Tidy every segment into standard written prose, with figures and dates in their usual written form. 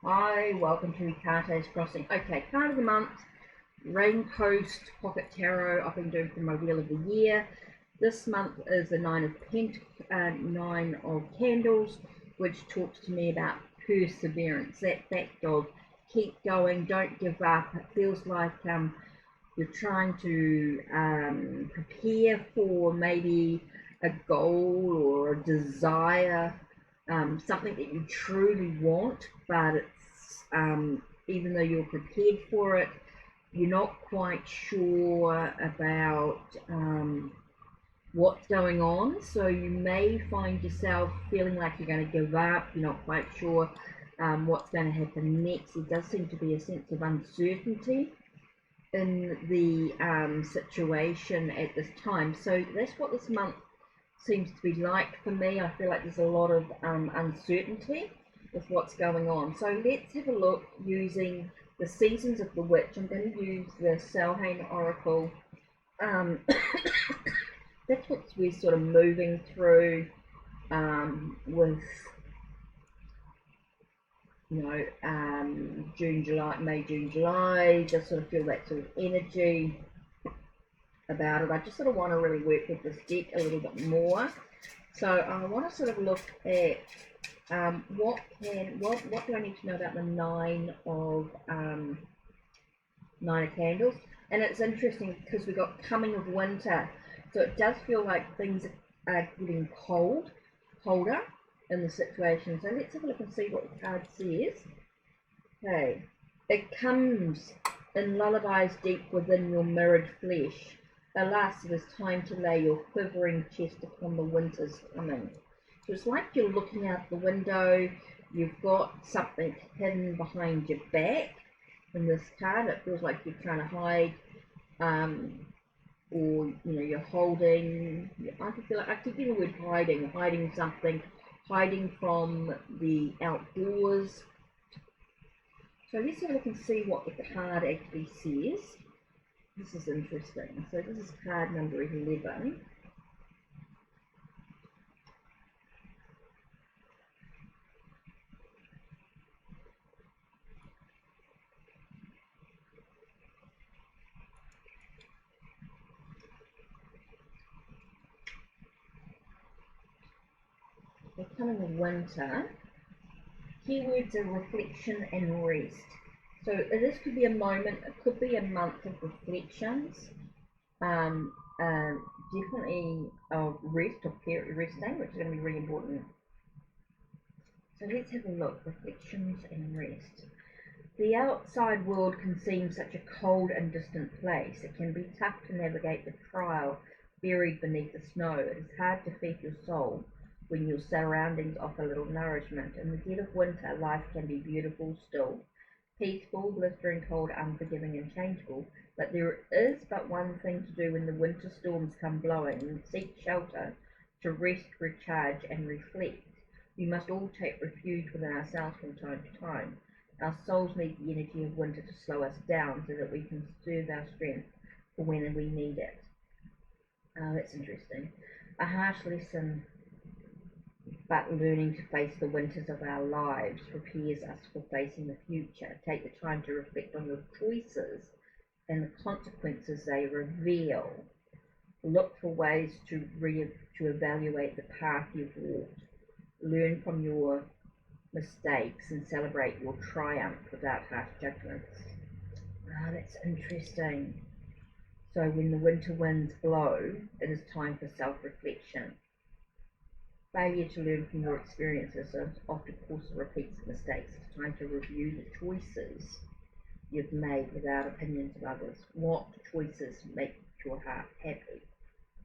Hi, welcome to HeKate's Crossing. Okay, card of the month, Rain Coast Pocket Tarot. I've been doing for my Wheel of the Year. This month is the Nine of Candles, which talks to me about perseverance. That fact of keep going, don't give up. It feels like you're trying to prepare for maybe a goal or a desire, something that you truly want, but it's even though you're prepared for it, you're not quite sure about what's going on. So you may find yourself feeling like you're going to give up. You're not quite sure what's going to happen next. There does seem to be a sense of uncertainty in the situation at this time. So that's what this month seems to be like for me. I feel like there's a lot of uncertainty with what's going on. So let's have a look using the Seasons of the Witch. I'm going to use the Samhain Oracle. That's what we're sort of moving through with, you know, June, July, May, June, July. Just sort of feel that sort of energy about it. I just sort of want to really work with this deck a little bit more. So I want to sort of look at what do I need to know about the Nine of Candles. And it's interesting because we got coming of winter, so it does feel like things are getting colder in the situation. So let's have a look and see what the card says. Okay, it comes in lullabies deep within your mirrored flesh. Alas, it is time to lay your quivering chest upon the winter's coming. So it's like you're looking out the window, you've got something hidden behind your back. In this card, it feels like you're trying to hide, or you know, you're holding. I could feel like I keep using the word hiding something, hiding from the outdoors. So let's have a look and see what the card actually says. This is interesting. So this is card number 11. The coming of winter. Keywords are reflection and rest. So this could be a moment, it could be a month of reflections, definitely of rest or resting, which is going to be really important. So let's have a look, reflections and rest. The outside world can seem such a cold and distant place. It can be tough to navigate the trial buried beneath the snow. It is hard to feed your soul when your surroundings offer little nourishment. In the dead of winter, life can be beautiful still, peaceful, blistering cold, unforgiving and changeable, but there is but one thing to do when the winter storms come blowing: seek shelter, to rest, recharge and reflect. We must all take refuge within ourselves from time to time. Our souls need the energy of winter to slow us down so that we can preserve our strength for when we need it. That's interesting. A harsh lesson, but learning to face the winters of our lives prepares us for facing the future. Take the time to reflect on your choices and the consequences they reveal. Look for ways to evaluate the path you've walked. Learn from your mistakes and celebrate your triumph without harsh judgments. That's interesting. So when the winter winds blow, it is time for self-reflection. Failure to learn from your experiences often causes repeats of mistakes. It's time to review the choices you've made without opinions of others. What choices make your heart happy?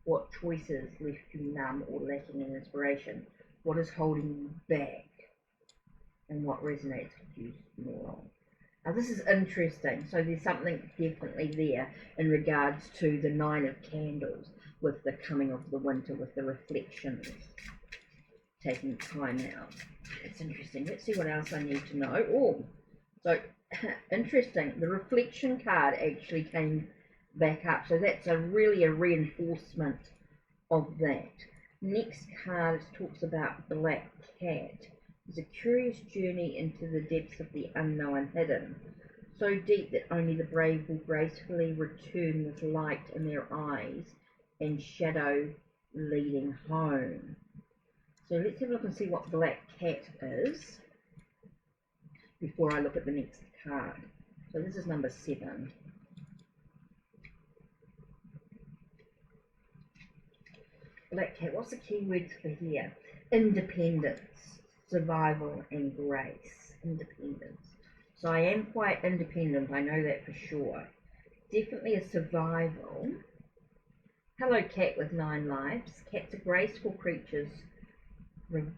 What choices left you numb or lacking in inspiration? What is holding you back? And what resonates with you more on? Now this is interesting. So there's something definitely there in regards to the Nine of Candles with the coming of the winter, with the reflections, taking time out. It's interesting. Let's see what else I need to know. Oh, so interesting. The reflection card actually came back up. So that's really a reinforcement of that. Next card talks about Black Cat. is a curious journey into the depths of the unknown hidden, so deep that only the brave will gracefully return with light in their eyes and shadow leading home. So let's have a look and see what Black Cat is before I look at the next card. So this is number 7. Black Cat, what's the key words for here? Independence, survival and grace. Independence. So I am quite independent, I know that for sure. Definitely a survival. Hello cat with 9 lives. Cats are graceful creatures, revealing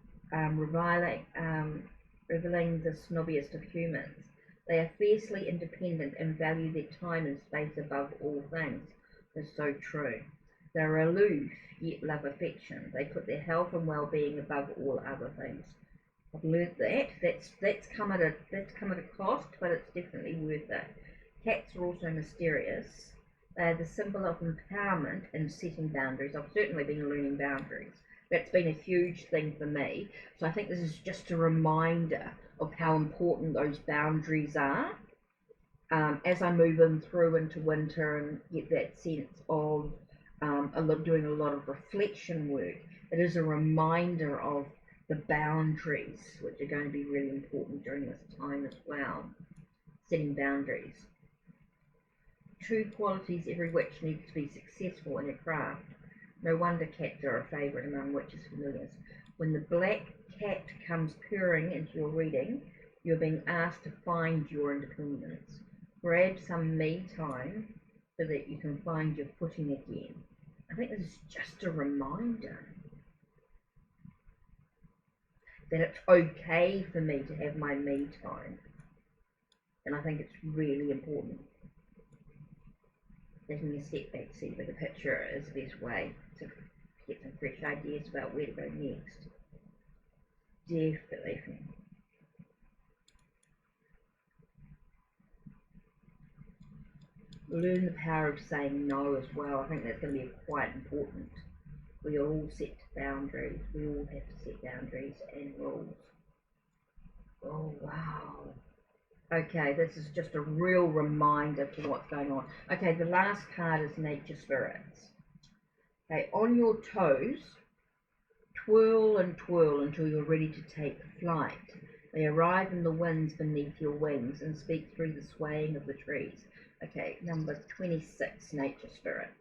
the snobbiest of humans. They are fiercely independent and value their time and space above all things. That's so true. They are aloof, yet love affection. They put their health and well-being above all other things. I've learnt that. That's come at a cost, but it's definitely worth it. Cats are also mysterious. They are the symbol of empowerment and setting boundaries. I've certainly been learning boundaries. That's been a huge thing for me. So I think this is just a reminder of how important those boundaries are. As I move through into winter and get that sense of doing a lot of reflection work, it is a reminder of the boundaries, which are going to be really important during this time as well. Setting boundaries. 2 qualities every witch needs to be successful in her craft. No wonder cats are a favourite among witches' familiars. When the black cat comes purring into your reading, you're being asked to find your independence. Grab some me time so that you can find your footing again. I think this is just a reminder that it's okay for me to have my me time. And I think it's really important. Taking a step back, see the bigger picture is the best way to get some fresh ideas about where to go next. Definitely. Learn the power of saying no as well. I think that's going to be quite important. We all set boundaries. We all have to set boundaries and rules. Oh, wow. Okay, this is just a real reminder to what's going on. Okay, the last card is Nature Spirits. Okay, on your toes, twirl and twirl until you're ready to take flight. They arrive in the winds beneath your wings and speak through the swaying of the trees. Okay, number 26, Nature Spirits.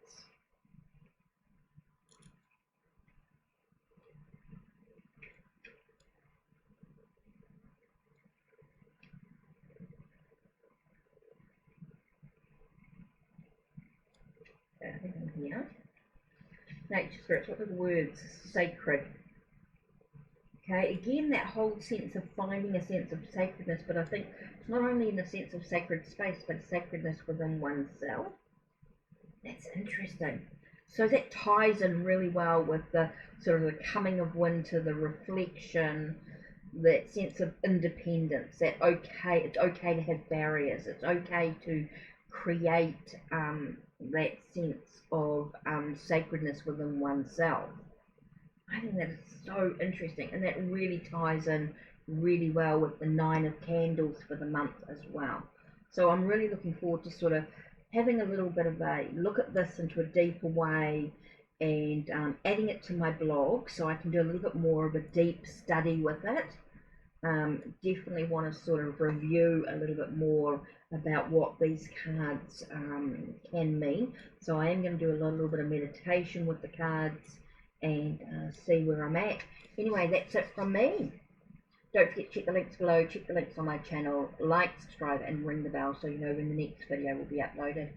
I think I'm here. Nature Spirits, what are the words? Sacred. Okay, again, that whole sense of finding a sense of sacredness, but I think it's not only in the sense of sacred space, but sacredness within oneself. That's interesting. So that ties in really well with the sort of the coming of winter, the reflection, that sense of independence, that it's okay to have barriers, it's okay to create that sense of sacredness within oneself. I think that is so interesting, and that really ties in really well with the 9 of Candles for the month as well. So I'm really looking forward to sort of having a little bit of a look at this into a deeper way and adding it to my blog so I can do a little bit more of a deep study with it. Definitely want to sort of review a little bit more about what these cards can mean. So I am going to do a little bit of meditation with the cards and see where I'm at. Anyway, that's it from me. Don't forget to check the links below, check the links on my channel, like, subscribe and ring the bell so you know when the next video will be uploaded.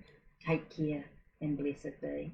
Take care and blessed be.